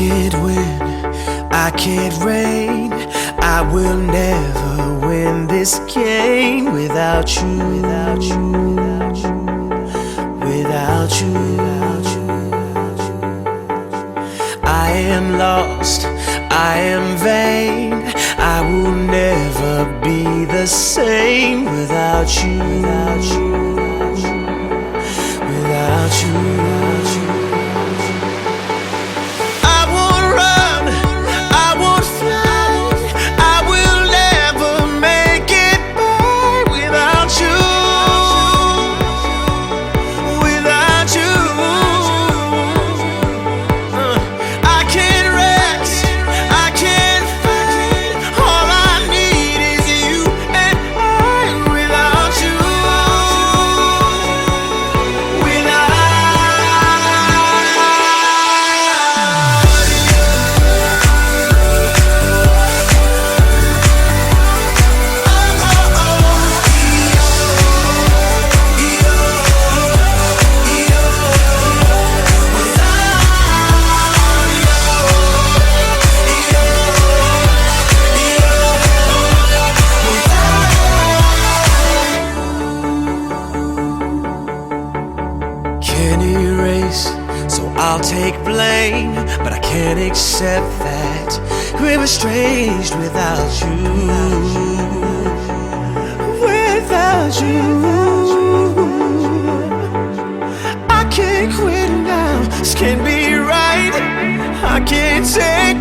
can't win, I can't reign. I will never win this game without you, without you, without you, without you, without you. I am lost, I am vain. I will never be the same without you, without you, without you, without you. I won't run, I won't fly. I will never make it by without you, without you. I can't rest, I can't fight. All I need is you and I without you, can't erase, so I'll take blame. But I can't accept that we're estranged without you, without you. I can't quit now, this can't be right. I can't take